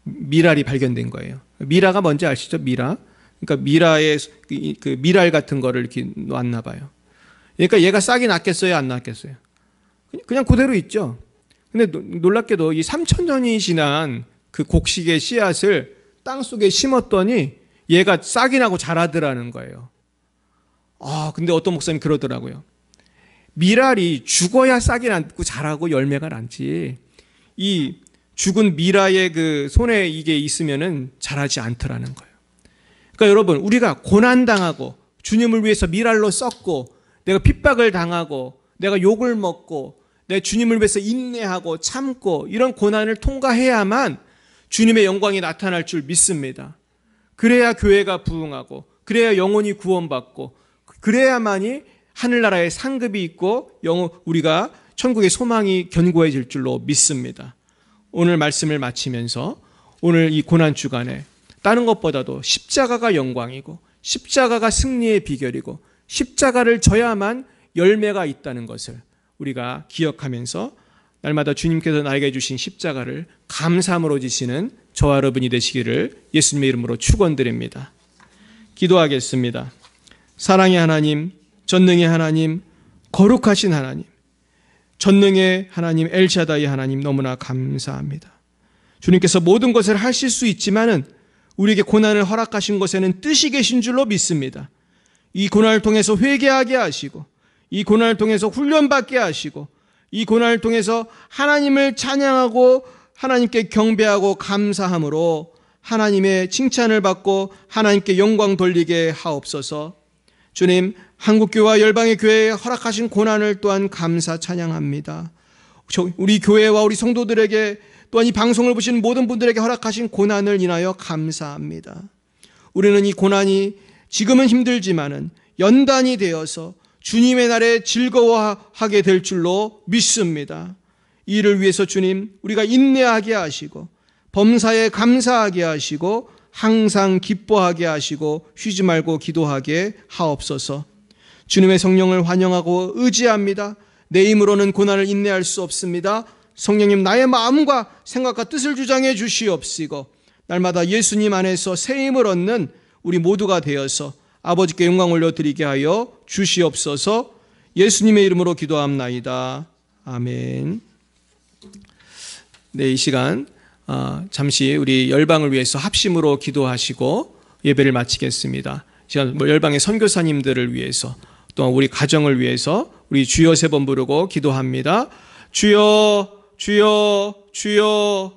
미랄이 발견된 거예요. 미라가 뭔지 아시죠? 미라. 그러니까 미라의 그 미랄 같은 거를 이렇게 놨나 봐요. 그러니까 얘가 싹이 났겠어요? 안 났겠어요? 그냥 그대로 있죠. 근데 놀랍게도 이 3,000년이 지난 그 곡식의 씨앗을 땅 속에 심었더니 얘가 싹이 나고 자라더라는 거예요. 근데 어떤 목사님이 그러더라고요. 미랄이 죽어야 싹이 나고 자라고 열매가 나지, 이 죽은 미라의 그 손에 이게 있으면은 자라지 않더라는 거예요. 그러니까 여러분, 우리가 고난당하고 주님을 위해서 미랄로 썩고 내가 핍박을 당하고 내가 욕을 먹고 내 주님을 위해서 인내하고 참고 이런 고난을 통과해야만 주님의 영광이 나타날 줄 믿습니다. 그래야 교회가 부흥하고 그래야 영혼이 구원받고 그래야만이 하늘나라의 상급이 있고 우리가 천국의 소망이 견고해질 줄로 믿습니다. 오늘 말씀을 마치면서 오늘 이 고난주간에 다른 것보다도 십자가가 영광이고 십자가가 승리의 비결이고 십자가를 져야만 열매가 있다는 것을 우리가 기억하면서 날마다 주님께서 나에게 주신 십자가를 감사함으로 지시는 저와 여러분이 되시기를 예수님의 이름으로 축원드립니다. 기도하겠습니다. 사랑의 하나님, 전능의 하나님, 거룩하신 하나님, 전능의 하나님 엘샤다이 하나님, 너무나 감사합니다. 주님께서 모든 것을 하실 수 있지만은 우리에게 고난을 허락하신 것에는 뜻이 계신 줄로 믿습니다. 이 고난을 통해서 회개하게 하시고, 이 고난을 통해서 훈련받게 하시고, 이 고난을 통해서 하나님을 찬양하고 하나님께 경배하고 감사함으로 하나님의 칭찬을 받고 하나님께 영광 돌리게 하옵소서. 주님, 한국교회와 열방의 교회에 허락하신 고난을 또한 감사 찬양합니다. 우리 교회와 우리 성도들에게 또한 이 방송을 보시는 모든 분들에게 허락하신 고난을 인하여 감사합니다. 우리는 이 고난이 지금은 힘들지만은 연단이 되어서 주님의 날에 즐거워하게 될 줄로 믿습니다. 이를 위해서 주님, 우리가 인내하게 하시고 범사에 감사하게 하시고 항상 기뻐하게 하시고 쉬지 말고 기도하게 하옵소서. 주님의 성령을 환영하고 의지합니다. 내 힘으로는 고난을 인내할 수 없습니다. 성령님, 나의 마음과 생각과 뜻을 주장해 주시옵시고 날마다 예수님 안에서 새 힘을 얻는 우리 모두가 되어서 아버지께 영광 올려드리게 하여 주시옵소서. 예수님의 이름으로 기도합나이다. 아멘. 네, 이 시간 잠시 우리 열방을 위해서 합심으로 기도하시고 예배를 마치겠습니다. 이 시간 열방의 선교사님들을 위해서 또 우리 가정을 위해서 우리 주여 세 번 부르고 기도합니다. 주여, 주여, 주여.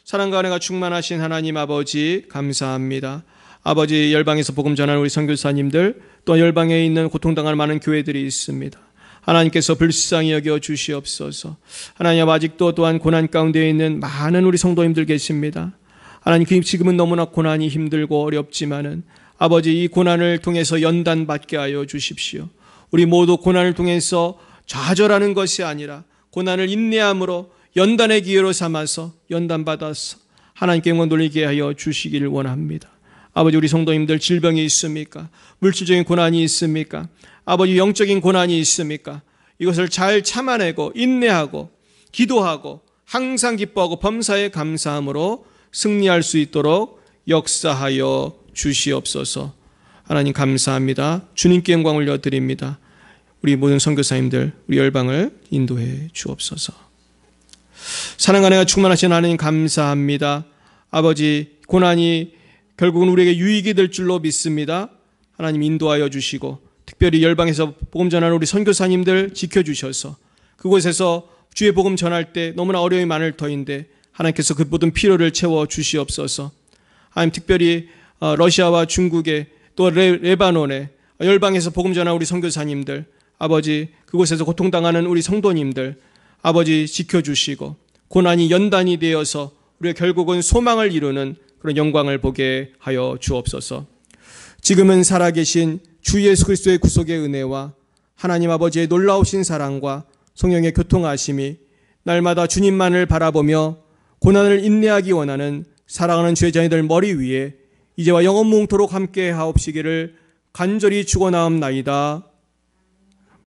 사랑과 은혜가 충만하신 하나님 아버지 감사합니다. 아버지, 열방에서 복음 전하는 우리 선교사님들, 또 열방에 있는 고통당하는 많은 교회들이 있습니다. 하나님께서 불쌍히 여겨 주시옵소서. 하나님, 아직도 또한 고난 가운데 있는 많은 우리 성도님들 계십니다. 하나님, 지금은 너무나 고난이 힘들고 어렵지만은 아버지, 이 고난을 통해서 연단받게 하여 주십시오. 우리 모두 고난을 통해서 좌절하는 것이 아니라 고난을 인내함으로 연단의 기회로 삼아서 연단받아서 하나님께 영광 돌리게 하여 주시기를 원합니다. 아버지, 우리 성도님들 질병이 있습니까? 물질적인 고난이 있습니까? 아버지, 영적인 고난이 있습니까? 이것을 잘 참아내고 인내하고 기도하고 항상 기뻐하고 범사에 감사함으로 승리할 수 있도록 역사하여 주시옵소서. 하나님 감사합니다. 주님께 영광 올려드립니다. 우리 모든 선교사님들, 우리 열방을 인도해 주옵소서. 사랑과 은혜가 충만하신 하나님 감사합니다. 아버지, 고난이 결국은 우리에게 유익이 될 줄로 믿습니다. 하나님 인도하여 주시고 특별히 열방에서 복음 전하는 우리 선교사님들 지켜주셔서 그곳에서 주의 복음 전할 때 너무나 어려움이 많을 터인데 하나님께서 그 모든 필요를 채워 주시옵소서. 하나님, 특별히 러시아와 중국에 또 레바논에 열방에서 복음 전하는 우리 선교사님들, 아버지, 그곳에서 고통당하는 우리 성도님들 아버지 지켜주시고 고난이 연단이 되어서 우리가 결국은 소망을 이루는 그런 영광을 보게 하여 주옵소서. 지금은 살아계신 주 예수 그리스도의 구속의 은혜와 하나님 아버지의 놀라우신 사랑과 성령의 교통하심이 날마다 주님만을 바라보며 고난을 인내하기 원하는 사랑하는 주의 자녀들 머리 위에 이제와 영원무궁토록 함께 하옵시기를 간절히 축원하옵나이다.